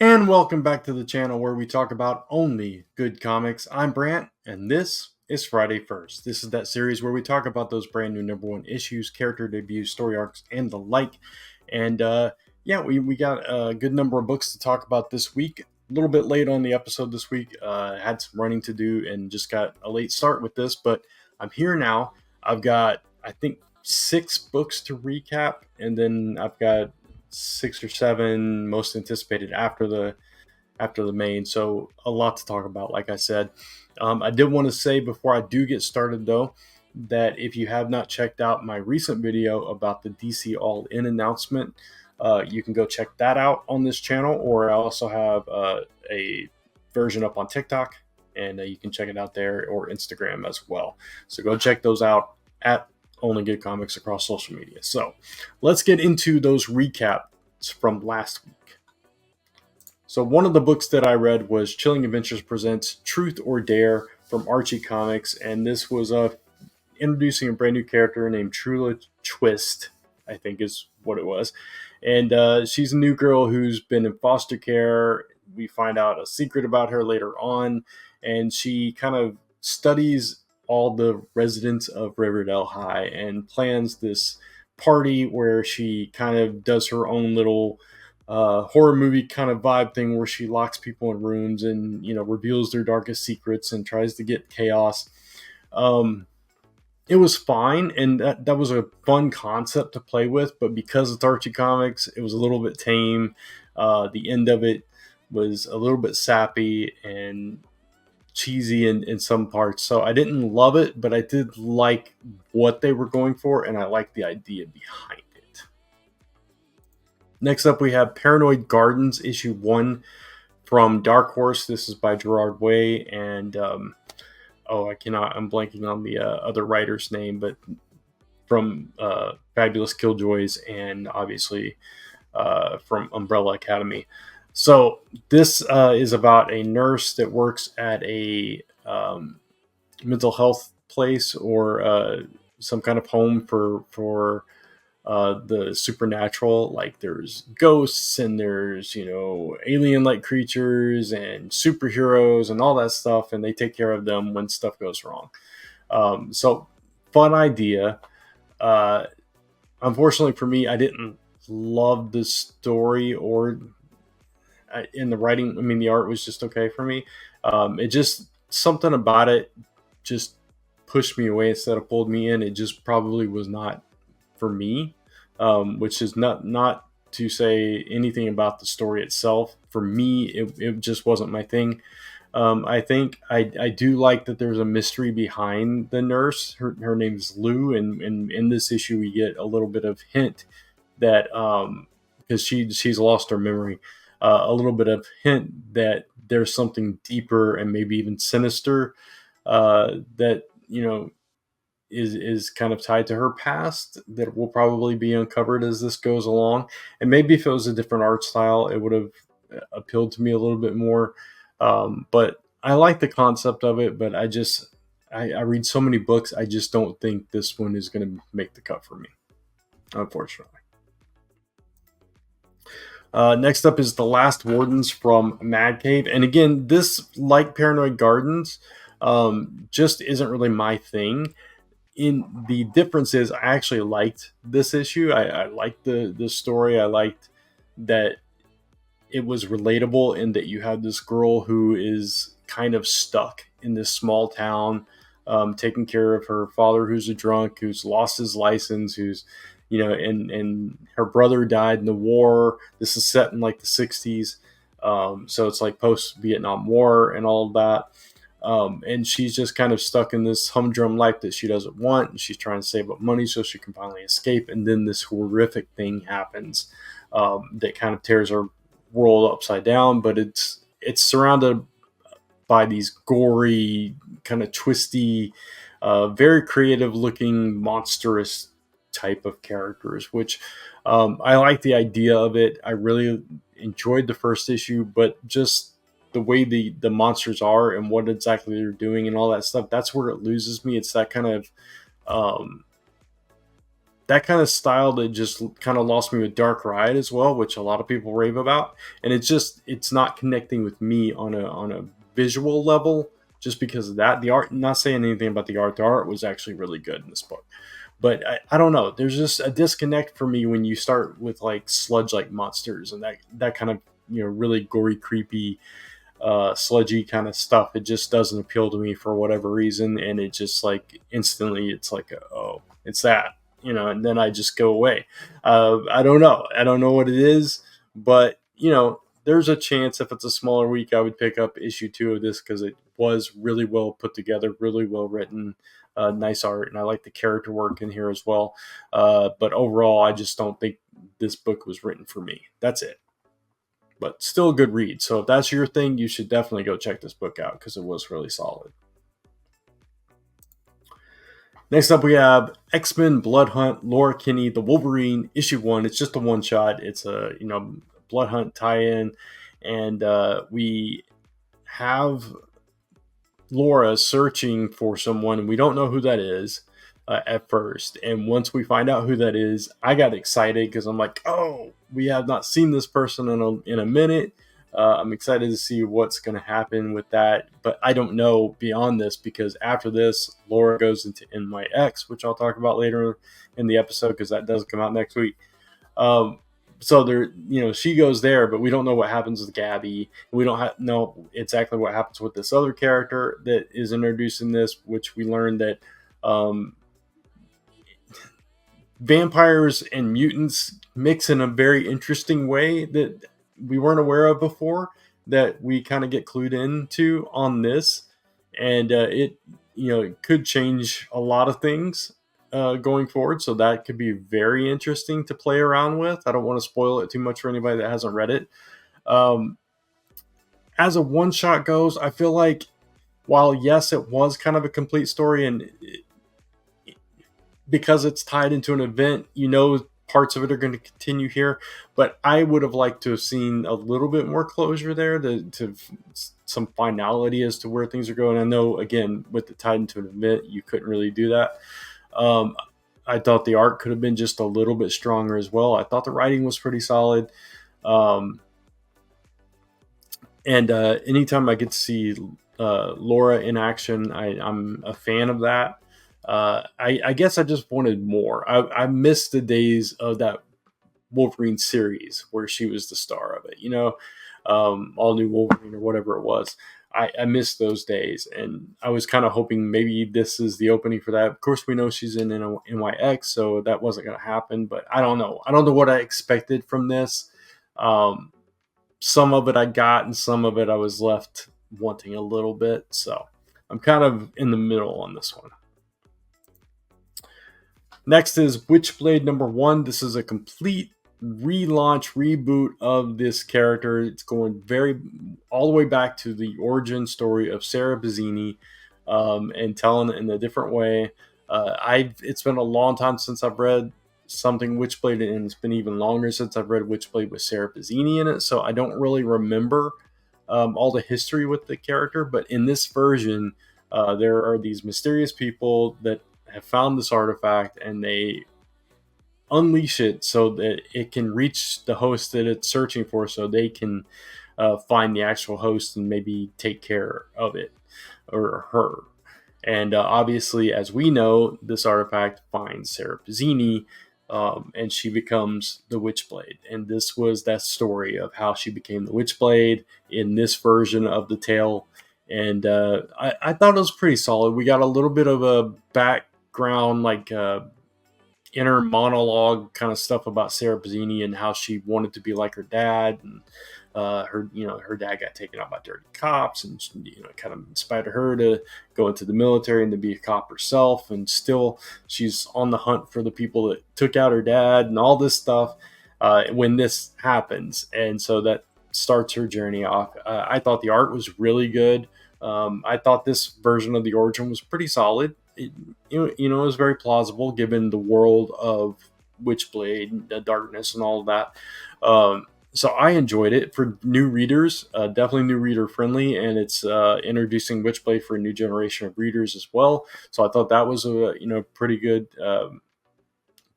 And welcome back to the channel where we talk about only good comics. I'm Brant, and this is Friday First. This is that series where we talk about those brand new #1 issues, character debuts, story arcs, and the like. And yeah, we got a good number of books to talk about this week. A little bit late on the episode this week. Had some running to do and just got a late start with this, but I'm here now. I've got, I think, 6 books to recap, and then I've got 6 or 7 most anticipated after the main. So a lot to talk about, like I said. I did want to say before I do get started, though, that if you have not checked out my recent video about the DC All In announcement, you can go check that out on this channel, or I also have a version up on TikTok, and you can check it out there, or Instagram as well. So go check those out at Only Good Comics across social media. So let's get into those recaps from last week. So one of the books that I read was Chilling Adventures Presents Truth or Dare from Archie Comics, and this was introducing a brand new character named Trula Twist, I think is what it was. And she's a new girl who's been in foster care. We find out a secret about her later on, and she kind of studies all the residents of Riverdale High and plans this party where she kind of does her own little horror movie kind of vibe thing where she locks people in rooms and reveals their darkest secrets and tries to get chaos. It was fine, and that was a fun concept to play with, but because it's Archie Comics, it was a little bit tame. The end of it was a little bit sappy and cheesy in some parts, so I didn't love it, but I did like what they were going for, and I liked the idea behind it. Next up, we have Paranoid Gardens, issue 1 from Dark Horse. This is by Gerard Way, and I'm blanking on the other writer's name, but from Fabulous Killjoys and obviously from Umbrella Academy. So this is about a nurse that works at a mental health place or some kind of home for the supernatural. Like there's ghosts and there's alien-like creatures and superheroes and all that stuff, and they take care of them when stuff goes wrong. So fun idea. Unfortunately for me, I didn't love the story or in the writing. I mean, the art was just okay for me. It just something about it just pushed me away instead of pulled me in. It just probably was not for me, which is not to say anything about the story itself. For me, it just wasn't my thing. I think I do like that there's a mystery behind the nurse. Her name is Lou, and in this issue we get a little bit of hint that because she's lost her memory, a little bit of hint that there's something deeper and maybe even sinister that is kind of tied to her past that will probably be uncovered as this goes along. And maybe if it was a different art style, it would have appealed to me a little bit more. But I like the concept of it, but I read so many books, I just don't think this one is going to make the cut for me, unfortunately. Next up is The Last Wardens from Mad Cave. And again, this, like Paranoid Gardens, just isn't really my thing. In the difference is I actually liked this issue. I liked the story. I liked that it was relatable in that you had this girl who is kind of stuck in this small town, taking care of her father who's a drunk, who's lost his license, who's and her brother died in the war. This is set in like the 60s, so it's like post Vietnam War and all of that. And she's just kind of stuck in this humdrum life that she doesn't want. And she's trying to save up money so she can finally escape. And then this horrific thing happens that kind of tears her world upside down. But it's surrounded by these gory, kind of twisty, very creative looking, monstrous type of characters, which I like the idea of it. I really enjoyed the first issue, but just the way the monsters are and what exactly they're doing and all that stuff, that's where it loses me. It's that kind of that kind of style that just kind of lost me with Dark Ride as well, which a lot of people rave about, and it's not connecting with me on a visual level just because of that. The art, not saying anything about the art. The art was actually really good in this book, but I don't know. There's just a disconnect for me when you start with like sludge like monsters and that kind of really gory, creepy, sludgy kind of stuff. It just doesn't appeal to me for whatever reason, and it just like instantly it's like oh, it's that, and then I just go away. I don't know. I don't know what it is, but there's a chance if it's a smaller week, I would pick up issue 2 of this because it was really well put together, really well written, nice art, and I like the character work in here as well. But overall, I just don't think this book was written for me. That's it. But still a good read. So if that's your thing, you should definitely go check this book out because it was really solid. Next up, we have X-Men Blood Hunt, Laura Kinney, The Wolverine, issue 1. It's just a one shot. It's a Blood Hunt tie-in, and we have Laura searching for someone, and we don't know who that is at first. And once we find out who that is, I got excited because I'm like, oh, we have not seen this person in a minute. I'm excited to see what's going to happen with that, but I don't know beyond this because after this, Laura goes into NYX, which I'll talk about later in the episode because that does come out next week. So there, she goes there, but we don't know what happens with Gabby. We don't know exactly what happens with this other character that is introduced in this, which we learned that vampires and mutants mix in a very interesting way that we weren't aware of before, that we kind of get clued into on this, and it could change a lot of things going forward, so that could be very interesting to play around with. I don't want to spoil it too much for anybody that hasn't read it. As a one shot goes, I feel like while yes, it was kind of a complete story, and because it's tied into an event, parts of it are going to continue here, but I would have liked to have seen a little bit more closure there, to some finality as to where things are going. I know, again, with the tied into an event, you couldn't really do that. I thought the art could have been just a little bit stronger as well. I thought the writing was pretty solid. And anytime I get to see Laura in action, I'm a fan of that. I guess I just wanted more. I missed the days of that Wolverine series where she was the star of it, all new Wolverine or whatever it was. I missed those days, and I was kind of hoping maybe this is the opening for that. Of course, we know she's in NYX, so that wasn't going to happen, but I don't know. I don't know what I expected from this. Some of it I got, and some of it I was left wanting a little bit. So I'm kind of in the middle on this one. Next is Witchblade number 1. This is a complete relaunch, reboot of this character. It's going all the way back to the origin story of Sarah Bazzini, and telling it in a different way. It's been a long time since I've read something Witchblade, and it's been even longer since I've read Witchblade with Sarah Bazzini in it, so I don't really remember all the history with the character. But in this version, there are these mysterious people that have found this artifact, and they unleash it so that it can reach the host that it's searching for, so they can find the actual host and maybe take care of it or her. And obviously, as we know, this artifact finds Sarah Bazzini, and she becomes the Witchblade. And this was that story of how she became the Witchblade in this version of the tale. And I thought it was pretty solid. We got a little bit of a background, like inner monologue kind of stuff about Sarah Bazzini and how she wanted to be like her dad, and her dad got taken out by dirty cops, and kind of inspired her to go into the military and to be a cop herself. And still, she's on the hunt for the people that took out her dad and all this stuff when this happens. And so that starts her journey off. I thought the art was really good. I thought this version of the origin was pretty solid. It was very plausible given the world of Witchblade, the darkness, and all of that. So I enjoyed it for new readers, definitely new reader friendly, and it's introducing Witchblade for a new generation of readers as well. So I thought that was a pretty good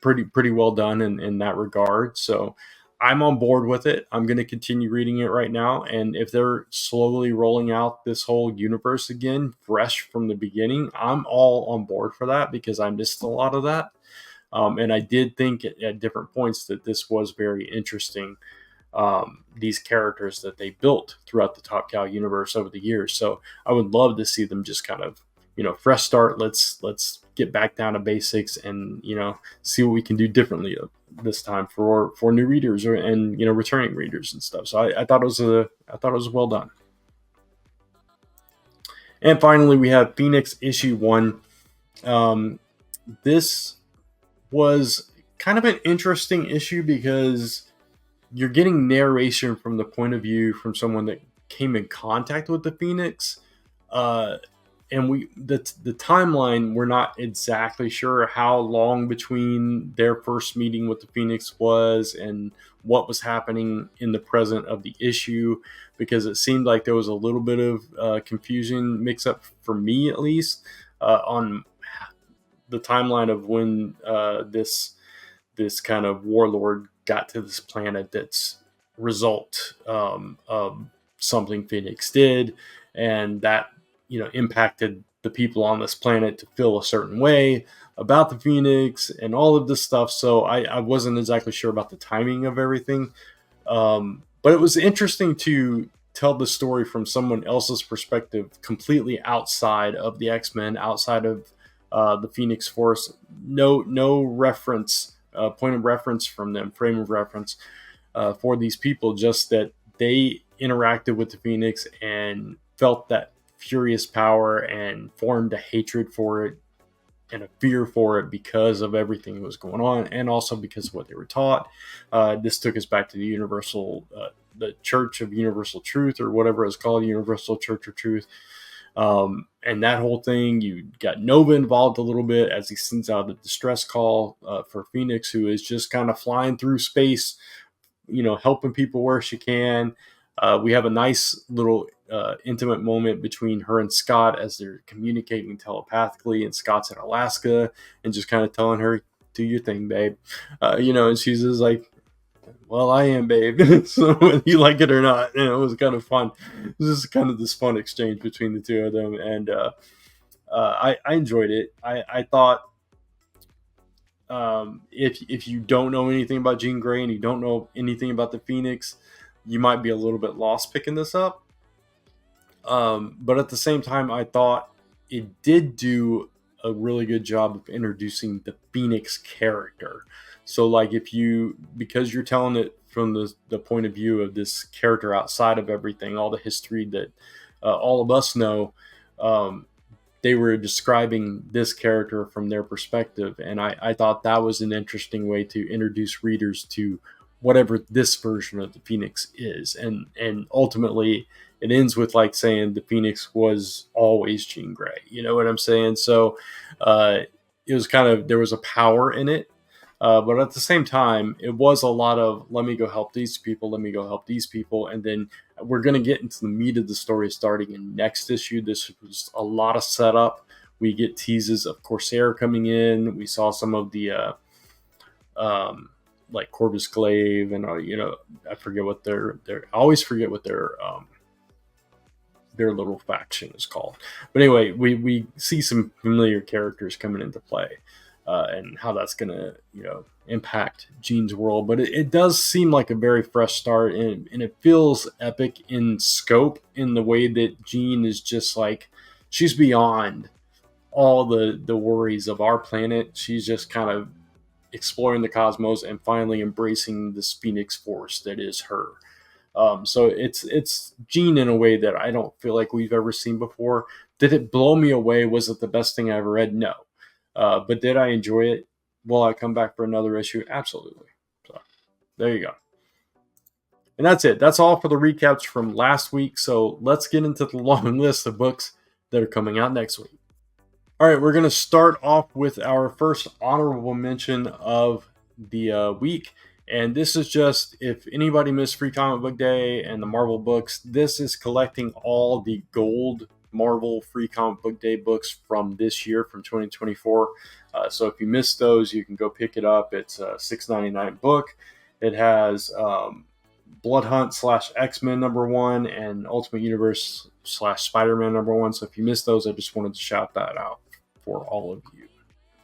pretty well done in that regard. So I'm on board with it. I'm going to continue reading it right now. And if they're slowly rolling out this whole universe again, fresh from the beginning, I'm all on board for that because I missed a lot of that. And I did think at different points that this was very interesting. These characters that they built throughout the Top Cow universe over the years. So I would love to see them just kind of, fresh start. Let's get back down to basics and, see what we can do differently this time for new readers and returning readers and stuff. So I thought it was well done. And finally, we have Phoenix issue 1. This was kind of an interesting issue because you're getting narration from the point of view from someone that came in contact with the Phoenix. And the timeline, we're not exactly sure how long between their first meeting with the Phoenix was and what was happening in the present of the issue, because it seemed like there was a little bit of confusion, mix up for me at least, on the timeline of when this kind of warlord got to this planet that's result of something Phoenix did, and that impacted the people on this planet to feel a certain way about the Phoenix and all of this stuff. So I wasn't exactly sure about the timing of everything, but it was interesting to tell the story from someone else's perspective, completely outside of the X-Men, outside of the Phoenix Force. No reference, point of reference from them, frame of reference for these people, just that they interacted with the Phoenix and felt that furious power and formed a hatred for it and a fear for it because of everything that was going on, and also because of what they were taught. This took us back to the Church of Universal Truth, or whatever it's called, Universal Church of Truth. And that whole thing, you got Nova involved a little bit as he sends out a distress call for Phoenix, who is just kind of flying through space, helping people where she can. We have a nice little intimate moment between her and Scott as they're communicating telepathically, and Scott's in Alaska and just kind of telling her, do your thing, babe. And she's just like, well, I am, babe. So whether you like it or not, it was kind of fun. It was just kind of this fun exchange between the two of them. And I enjoyed it. I thought, if you don't know anything about Jean Grey and you don't know anything about the Phoenix, you might be a little bit lost picking this up. But at the same time, I thought it did do a really good job of introducing the Phoenix character. So like because you're telling it from the point of view of this character outside of everything, all the history that all of us know, they were describing this character from their perspective. And I thought that was an interesting way to introduce readers to whatever this version of the Phoenix is. And ultimately it ends with like saying the Phoenix was always Jean Grey. You know what I'm saying? So it was there was a power in it. But at the same time, it was a lot of, let me go help these people, let me go help these people. And then we're going to get into the meat of the story starting in next issue. This was a lot of setup. We get teases of Corsair coming in. We saw some of the like Corvus Glaive, and I forget what I always forget what their little faction is called. But anyway, we see some familiar characters coming into play, and how that's going to impact Jean's world. But it does seem like a very fresh start, and it feels epic in scope, in the way that Jean is just like, she's beyond all the worries of our planet. She's just kind of exploring the cosmos and finally embracing this Phoenix Force that is her. So it's Jean in a way that I don't feel like we've ever seen before. Did it blow me away? Was it the best thing I ever read? No. But did I enjoy it? Will I come back for another issue? Absolutely. So there you go. And that's it. That's all for the recaps from last week. So let's get into the long list of books that are coming out next week. All right, we're going to start off with our first honorable mention of the week. And this is just, if anybody missed Free Comic Book Day and the Marvel books, this is collecting all the gold Marvel Free Comic Book Day books from this year, from 2024. So if you missed those, you can go pick it up. It's a $6.99 book. It has Blood Hunt / X-Men #1 and Ultimate Universe / Spider-Man #1. So if you missed those, I just wanted to shout that out for all of you.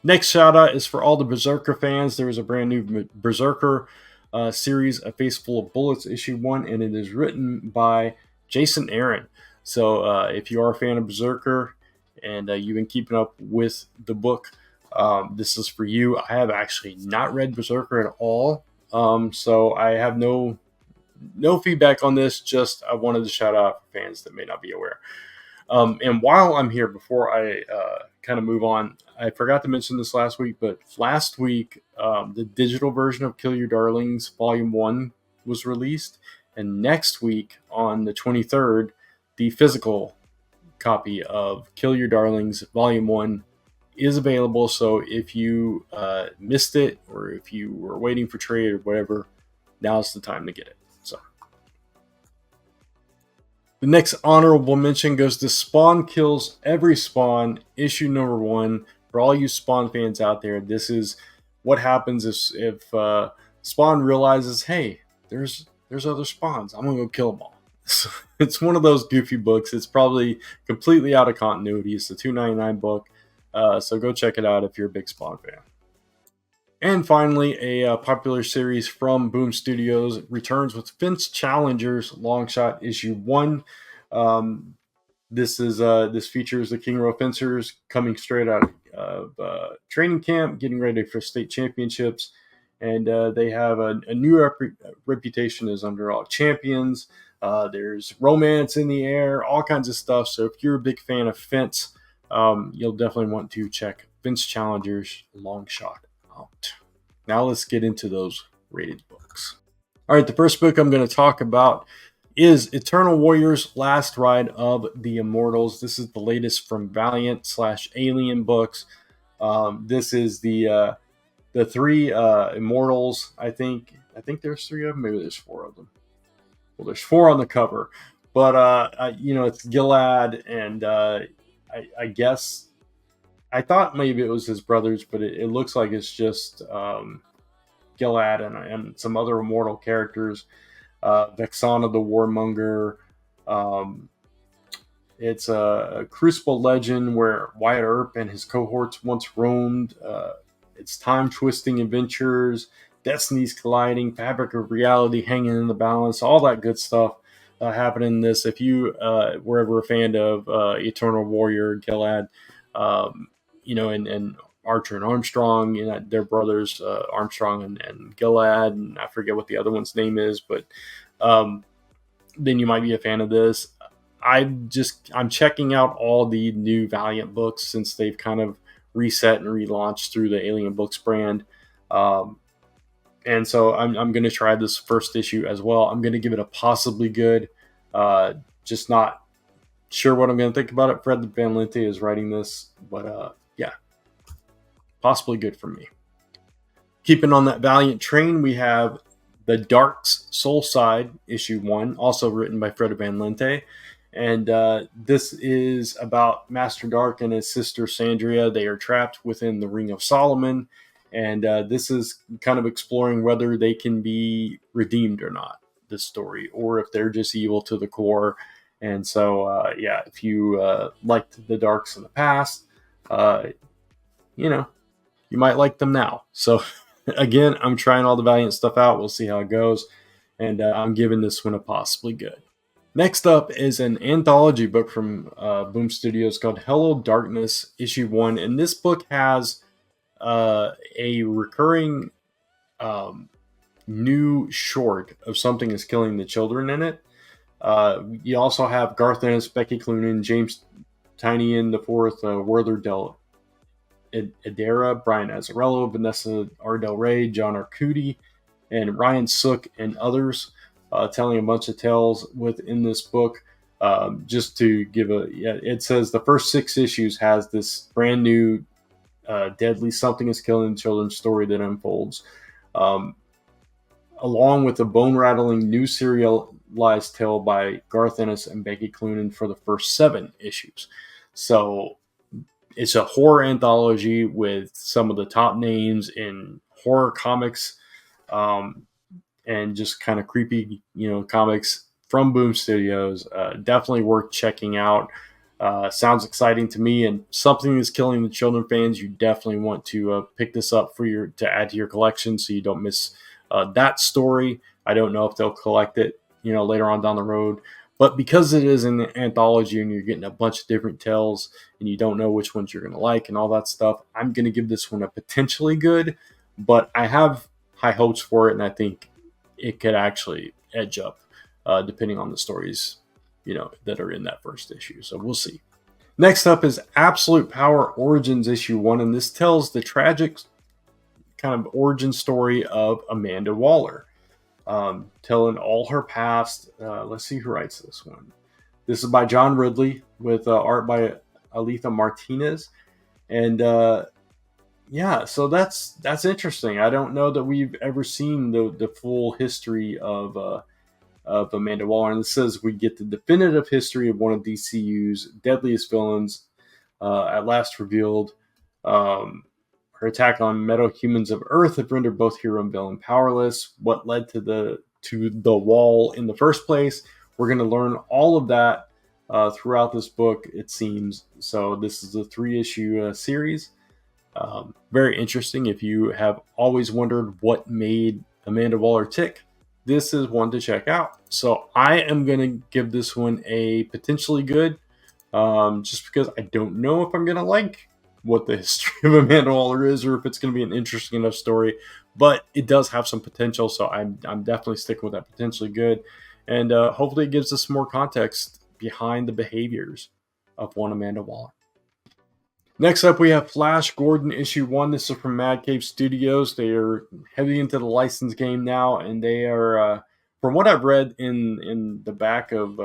Next shout out is for all the Berserker fans. There is a brand new Berserker series, A Face Full of Bullets, issue 1, and it is written by Jason Aaron. So if you are a fan of Berserker and you've been keeping up with the book, this is for you. I have actually not read Berserker at all, so I have no feedback on this. Just I wanted to shout out for fans that may not be aware. And while I'm here, before I kind of move on, I forgot to mention this last week, but last week, the digital version of Kill Your Darlings Volume 1 was released. And next week, on the 23rd, the physical copy of Kill Your Darlings Volume 1 is available. So if you missed it, or if you were waiting for trade or whatever, now's the time to get it. So the next honorable mention goes to Spawn Kills Every Spawn, issue #1. For all you Spawn fans out there, this is what happens if Spawn realizes, hey, there's other Spawns. I'm gonna go kill them all. So it's one of those goofy books. It's probably completely out of continuity. It's a $2.99 book, so go check it out if you're a big Spawn fan. And finally, a popular series from Boom Studios returns with Fence Challengers Longshot issue 1. This features the King Row Fencers coming straight out of training camp, getting ready for state championships, and they have a new reputation as underdog champions. There's romance in the air, all kinds of stuff. So if you're a big fan of Fence, you'll definitely want to check Fence Challengers Longshot out. Now let's get into those rated books. All right, the first book I'm going to talk about is Eternal Warriors: Last Ride of the Immortals. This is the latest from Valiant / Alien books. This is the 3 Immortals. I think there's 3 of them. Maybe there's 4 of them. Well, there's 4 on the cover, but it's Gilad, and I guess I thought maybe it was his brothers, but it looks like it's just Gilad and some other immortal characters. Vexana the Warmonger. It's a Crucible legend where Wyatt Earp and his cohorts once roamed. It's time-twisting adventures, destinies colliding, fabric of reality hanging in the balance, all that good stuff happening in this. If you were ever a fan of Eternal Warrior, Gilad, and Archer and Armstrong, their brothers, Armstrong and Gilad, and I forget what the other one's name is, but then you might be a fan of this. I'm checking out all the new Valiant books since they've kind of reset and relaunched through the Alien Books brand. And so I'm going to try this first issue as well. I'm going to give it a possibly good, just not sure what I'm going to think about it. Fred Van Lente is writing this, but yeah, possibly good for me. Keeping on that Valiant train, we have The Dark's Soul Side, issue 1, also written by Fred Van Lente. And this is about Master Dark and his sister Sandria. They are trapped within the Ring of Solomon. And this is kind of exploring whether they can be redeemed or not, this story, or if they're just evil to the core. And so, if you liked the Darks in the past, you might like them now. So, again, I'm trying all the Valiant stuff out. We'll see how it goes. And I'm giving this one a possibly good. Next up is an anthology book from Boom Studios called Hello Darkness, issue 1. And this book has a recurring new short of Something is Killing the Children in it. You also have Garth Ennis, Becky Cloonan, James Tynion IV, Werther Del Idera, Brian Azzarello, Vanessa R. Del Rey, John Arcudi, and Ryan Sook, and others, telling a bunch of tales within this book. Just to give it says the first 6 issues has this brand new deadly Something is Killing Children story that unfolds, along with a bone-rattling new serial serialized tale by Garth Ennis and Becky Cloonan for the first 7 issues. So it's a horror anthology with some of the top names in horror comics, and just kind of creepy, comics from Boom Studios. Definitely worth checking out. Sounds exciting to me, and something is killing the children fans. You definitely want to pick this up to add to your collection, so you don't miss that story. I don't know if they'll collect it, later on down the road, but because it is an anthology and you're getting a bunch of different tales, and you don't know which ones you're going to like and all that stuff, I'm going to give this one a potentially good, but I have high hopes for it, and I think it could actually edge up, depending on the stories, that are in that first issue. So we'll see. Next up is Absolute Power Origins issue 1, and this tells the tragic kind of origin story of Amanda Waller, telling all her past. Let's see who writes this one. This is by John Ridley with art by Aletha Martinez, and so that's interesting. I don't know that we've ever seen the full history of Amanda Waller, and it says we get the definitive history of one of DCU's deadliest villains, at last revealed. Her attack on meta-humans of Earth have rendered both hero and villain powerless. What led to the wall in the first place? We're going to learn all of that throughout this book, it seems. So this is a 3-issue series. Very interesting. If you have always wondered what made Amanda Waller tick, this is one to check out. So I am going to give this one a potentially good, just because I don't know if I'm going to like what the history of Amanda Waller is, or if it's going to be an interesting enough story, but it does have some potential. So I'm definitely sticking with that potentially good. And hopefully it gives us more context behind the behaviors of one Amanda Waller. Next up, we have Flash Gordon issue 1. This is from Mad Cave Studios. They are heavy into the license game now, and they are, from what I've read in the back of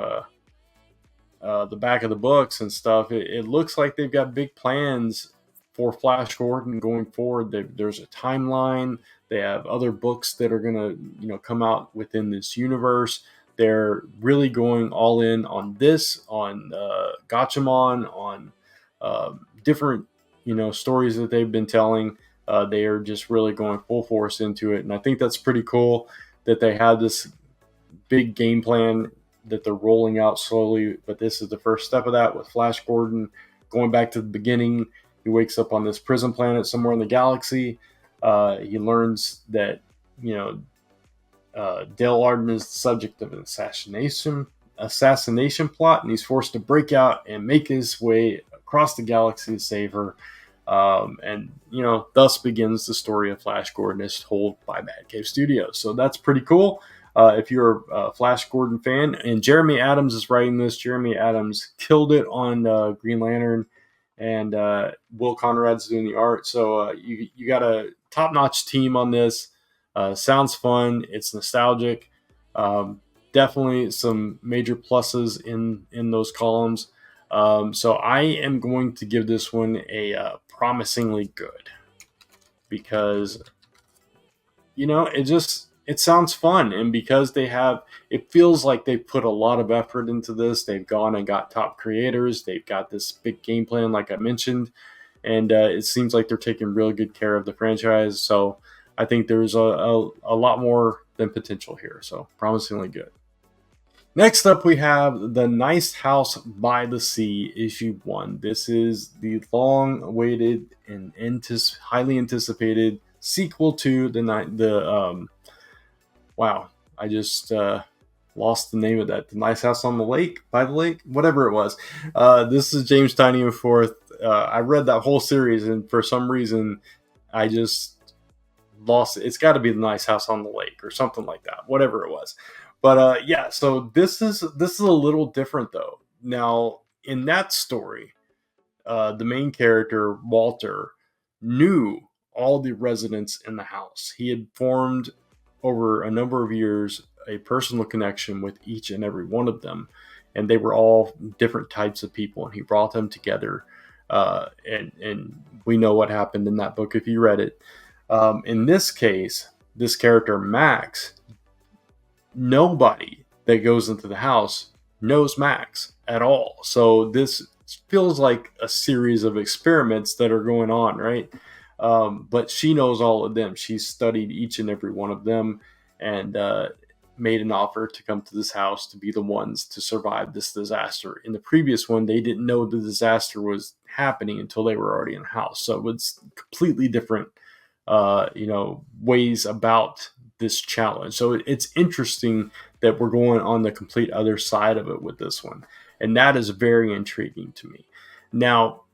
the books and stuff, it looks like they've got big plans for Flash Gordon going forward. There's a timeline. They have other books that are gonna come out within this universe. They're really going all in on this, on Gatchaman, on different stories that they've been telling. They are just really going full force into it, and I think that's pretty cool that they have this big game plan that they're rolling out slowly. But this is the first step of that with Flash Gordon going back to the beginning. He wakes up on this prison planet somewhere in the galaxy. He learns that Dale Arden is the subject of an assassination plot, and he's forced to break out and make his way across the galaxy to save her. And thus begins the story of Flash Gordon as told by Mad Cave Studios. So that's pretty cool. If you're a Flash Gordon fan, and Jeremy Adams is writing this. Jeremy Adams killed it on Green Lantern, and Will Conrad's doing the art. So you got a top-notch team on this. Sounds fun. It's nostalgic. Definitely some major pluses in those columns. So I am going to give this one a promisingly good, because it sounds fun, and because it feels like they put a lot of effort into this. They've gone and got top creators. They've got this big game plan, like I mentioned, and it seems like they're taking real good care of the franchise. So I think there's a lot more than potential here. So promisingly good. Next up, we have The Nice House by the Sea, issue 1. This is the long-awaited and highly anticipated sequel to I just lost the name of that. The Nice House on the Lake, by the Lake, whatever it was. This is James Tynion IV. I read that whole series, and for some reason, I just lost it. It's got to be The Nice House on the Lake or something like that, whatever it was. But so this is a little different though. Now in that story, the main character Walter knew all the residents in the house. He had formed over a number of years a personal connection with each and every one of them, and they were all different types of people, and he brought them together. And we know what happened in that book if you read it. In this case, this character Max, nobody that goes into the house knows Max at all. So this feels like a series of experiments that are going on, right? But she knows all of them. She's studied each and every one of them, and made an offer to come to this house to be the ones to survive this disaster. In the previous one, they didn't know the disaster was happening until they were already in the house. So it's completely different, ways about this challenge. So it's interesting that we're going on the complete other side of it with this one. And that is very intriguing to me. Now,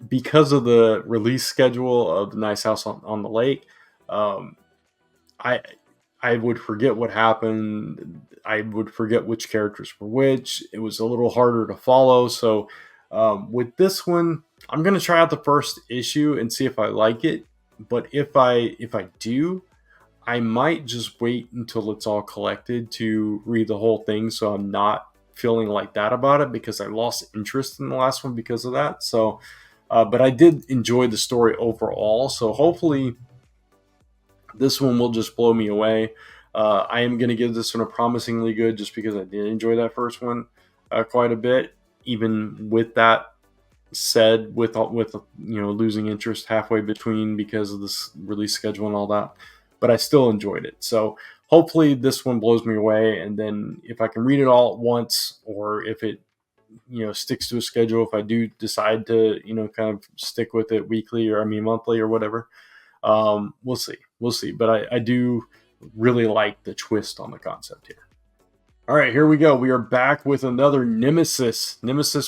because of the release schedule of the Nice House on the Lake, I I would forget what happened. I would forget which characters were which. It was a little harder to follow. So with this one, I'm gonna try out the first issue and see if I like it. But if I do, I might just wait until it's all collected to read the whole thing, so I'm not feeling like that about it, because I lost interest in the last one because of that. So, but I did enjoy the story overall. So hopefully this one will just blow me away. I am going to give this one a promisingly good, just because I did enjoy that first one quite a bit. Even with that said, with losing interest halfway between because of this release schedule and all that, but I still enjoyed it. So hopefully this one blows me away, and then if I can read it all at once, or if it sticks to a schedule, if I do decide to kind of stick with it weekly, or monthly or whatever, we'll see. But I do really like the twist on the concept here. All right, here we go. We are back with another Nemesis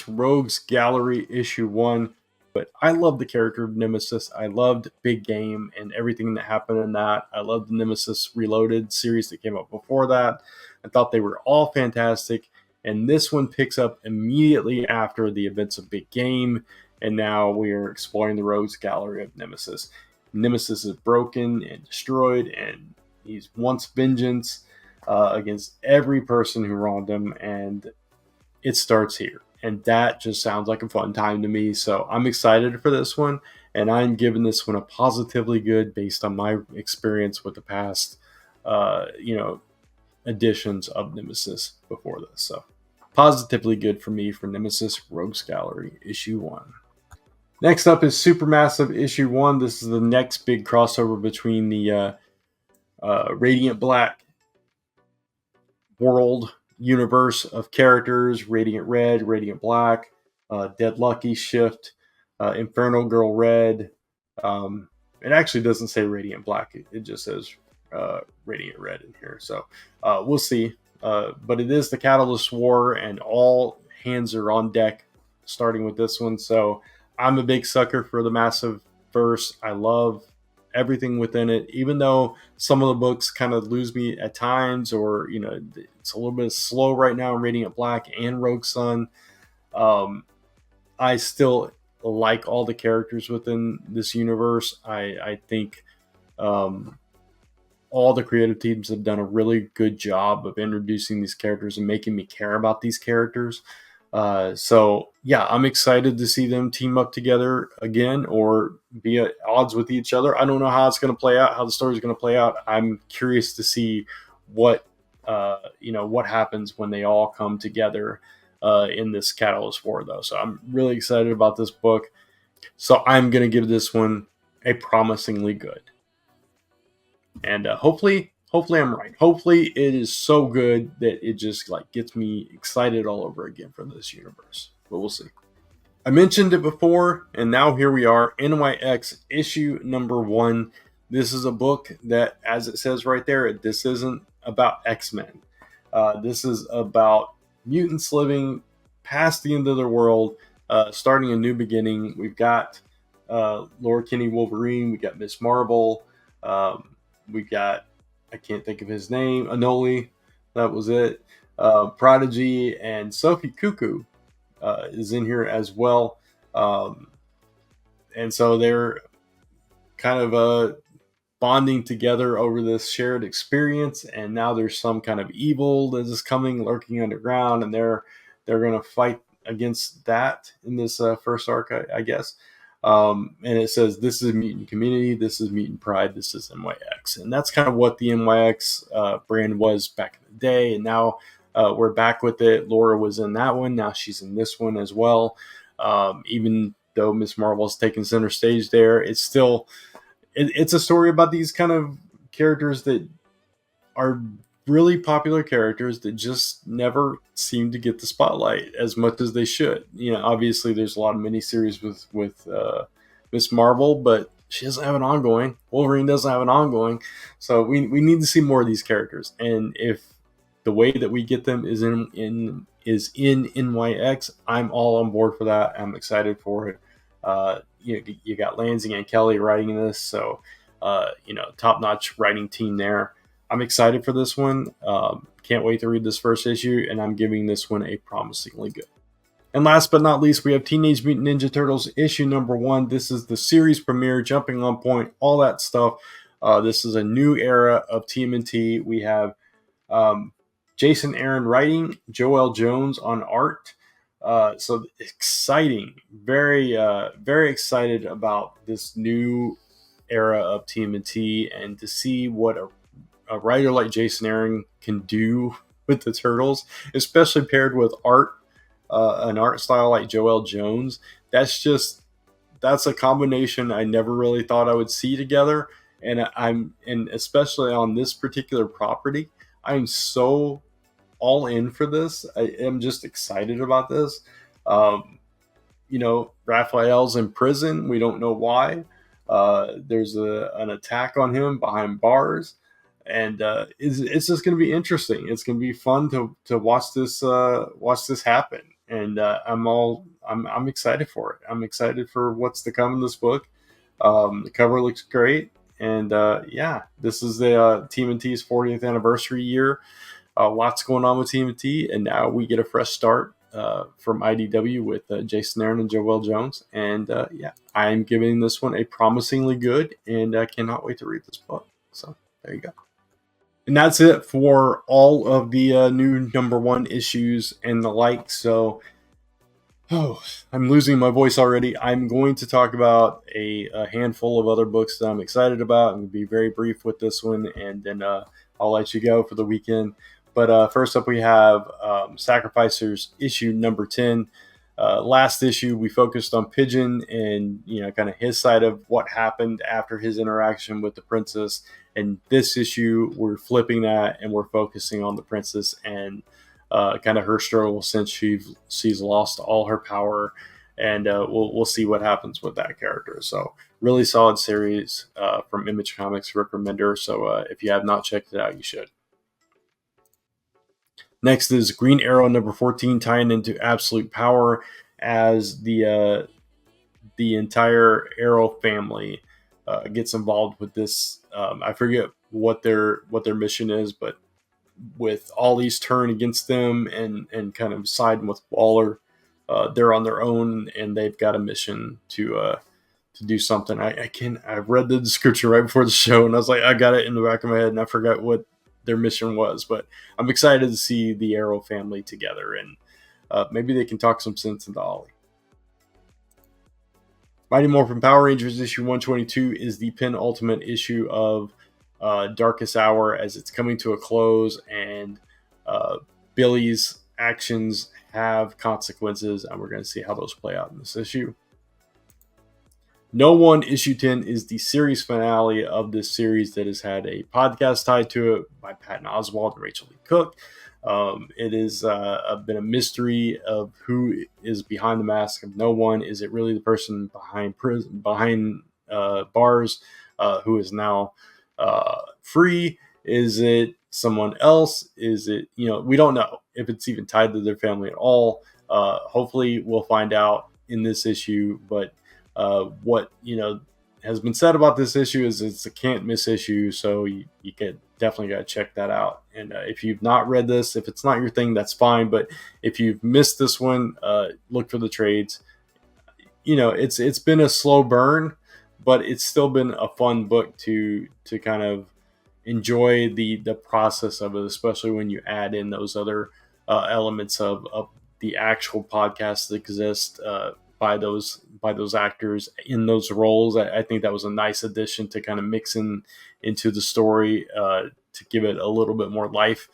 Rogues Gallery issue 1. But I love the character of Nemesis. I loved Big Game and everything that happened in that. I loved the Nemesis Reloaded series that came out before that. I thought they were all fantastic. And this one picks up immediately after the events of Big Game. And now we are exploring the Rogues Gallery of Nemesis. Nemesis is broken and destroyed, and he wants vengeance against every person who wronged him, and it starts here. And that just sounds like a fun time to me. So I'm excited for this one, and I'm giving this one a positively good based on my experience with the past, editions of Nemesis before this. So positively good for me for Nemesis Rogues Gallery issue 1. Next up is Supermassive issue 1. This is the next big crossover between the Radiant Black world universe of characters, Radiant Red, Radiant Black, Dead Lucky Shift, Inferno Girl Red. It actually doesn't say Radiant Black. It just says Radiant Red in here. So we'll see. But it is the Catalyst War, and all hands are on deck starting with this one. So I'm a big sucker for the Massive verse. I love everything within it, even though some of the books kind of lose me at times, or it's a little bit slow right now in Radiant Black and Rogue Sun. I still like all the characters within this universe. I think all the creative teams have done a really good job of introducing these characters and making me care about these characters. So yeah, I'm excited to see them team up together again, or be at odds with each other. I don't know how it's going to play out, how the story is going to play out. I'm curious to see what happens when they all come together in this Catalyst War, though. So I'm really excited about this book. So I'm going to give this one a promisingly good, and hopefully I'm right. Hopefully it is so good that it just gets me excited all over again for this universe. But we'll see. I mentioned it before, and now here we are, NYX issue number 1. This is a book that, as it says right there, this isn't about X-Men. This is about mutants living past the end of their world, starting a new beginning. We've got Laura Kinney Wolverine, we got Miss Marvel, we got, I can't think of his name, Anoli, that was it. Prodigy and Sophie Cuckoo is in here as well. And so they're kind of bonding together over this shared experience, and now there's some kind of evil that is coming, lurking underground, and they're going to fight against that in this first arc, I guess. And it says, this is Mutant Community, this is Mutant Pride, this is NYX. And that's kind of what the NYX brand was back in the day. And now we're back with it. Laura was in that one. Now she's in this one as well. Even though Miss Marvel's taking center stage there, it's still it's a story about these kind of characters that are really popular characters that just never seem to get the spotlight as much as they should. Obviously there's a lot of miniseries with Miss Marvel, but she doesn't have an ongoing. Wolverine doesn't have an ongoing, so we need to see more of these characters. And if the way that we get them is in NYX, I'm all on board for that. I'm excited for it. You got Lansing and Kelly writing this, so top-notch writing team there. I'm excited for this one. Can't wait to read this first issue, and I'm giving this one a promisingly good. And last but not least, we have Teenage Mutant Ninja Turtles issue number 1. This is the series premiere, jumping on point, all that stuff. This is a new era of TMNT. We have Jason Aaron writing, Joelle Jones on art. So exciting. Very, very excited about this new era of TMNT, and to see what a writer like Jason Aaron can do with the Turtles, especially paired with an art style like Joelle Jones. That's a combination I never really thought I would see together. And especially on this particular property, I'm so all in for this. I am just excited about this. Raphael's in prison. We don't know why. There's an attack on him behind bars. And it's just going to be interesting. It's going to be fun to watch this happen. And I'm excited for it. I'm excited for what's to come in this book. The cover looks great, and this is the TMNT's 40th anniversary year. Lots going on with TMNT, and now we get a fresh start from IDW with Jason Aaron and Joelle Jones. And I'm giving this one a promisingly good, and I cannot wait to read this book. So there you go. And that's it for all of the new number 1 issues and the like. So, I'm losing my voice already. I'm going to talk about a handful of other books that I'm excited about. I'm going to be very brief with this one, and then I'll let you go for the weekend. But first up, we have Sacrificers issue number 10. Last issue, we focused on Pigeon and kind of his side of what happened after his interaction with the princess. And this issue, we're flipping that, and we're focusing on the princess and kind of her struggle since she's lost all her power. And we'll see what happens with that character. So really solid series from Image Comics, recommender. So if you have not checked it out, you should. Next is Green Arrow number 14, tying into Absolute Power as the entire Arrow family gets involved with this. I forget what their mission is, but with Ollie's turn against them and kind of siding with Waller, they're on their own, and they've got a mission to do something. I read the description right before the show, and I was like, I got it in the back of my head, and I forgot what their mission was. But I'm excited to see the Arrow family together, and maybe they can talk some sense into Ollie. Mighty Morphin Power Rangers issue 122 is the penultimate issue of Darkest Hour, as it's coming to a close, and Billy's actions have consequences, and we're going to see how those play out in this issue. No One issue 10 is the series finale of this series that has had a podcast tied to it by Patton Oswalt and Rachel Lee Cook. It has been a mystery of who is behind the mask of No One. Is it really the person behind bars who is now free? Is it someone else? Is it, we don't know if it's even tied to their family at all. Hopefully we'll find out in this issue, but what has been said about this issue is it's a can't miss issue, so you definitely got to check that out. And if you've not read this, if it's not your thing, that's fine, but if you've missed this one, look for the trades. It's been a slow burn, but it's still been a fun book to kind of enjoy the process of it, especially when you add in those other elements of the actual podcast that exist by those actors in those roles. I think that was a nice addition to kind of mix into the story to give it a little bit more life.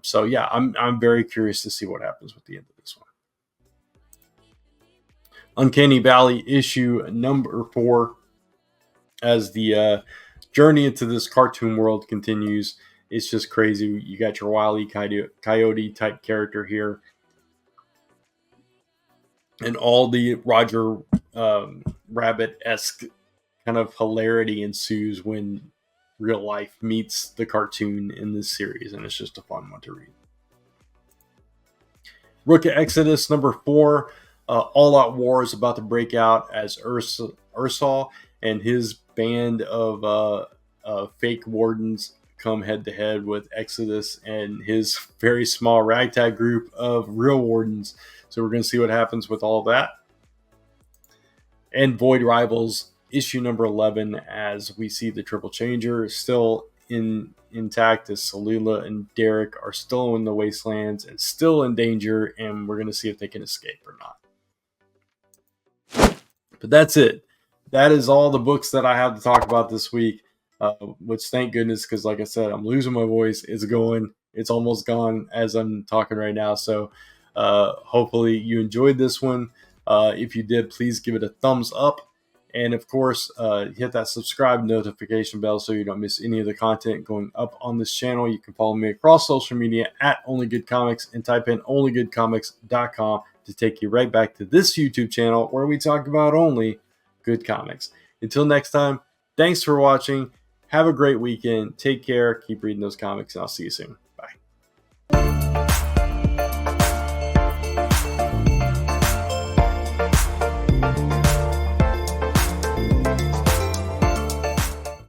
So yeah, I'm very curious to see what happens with the end of this one. Uncanny Valley issue number 4, as the journey into this cartoon world continues. It's just crazy. You got your Wile E. Coyote type character here, and all the Roger Rabbit-esque kind of hilarity ensues when real life meets the cartoon in this series, and it's just a fun one to read. Rook of Exodus number 4. All Out War is about to break out as Ursal and his band of fake wardens come head to head with Exodus and his very small ragtag group of real wardens. So we're going to see what happens with all of that. And Void Rivals issue number 11, as we see the Triple Changer still intact, as Salula and Derek are still in the wastelands and still in danger, and we're going to see if they can escape or not. But that's it. That is all the books that I have to talk about this week, which thank goodness, because like I said, I'm losing my voice. It's going. It's almost gone as I'm talking right now. So hopefully you enjoyed this one. If you did, please give it a thumbs up. And of course, hit that subscribe notification bell so you don't miss any of the content going up on this channel. You can follow me across social media at Only Good Comics and type in onlygoodcomics.com to take you right back to this YouTube channel where we talk about only good comics. Until next time, thanks for watching. Have a great weekend. Take care. Keep reading those comics, and I'll see you soon.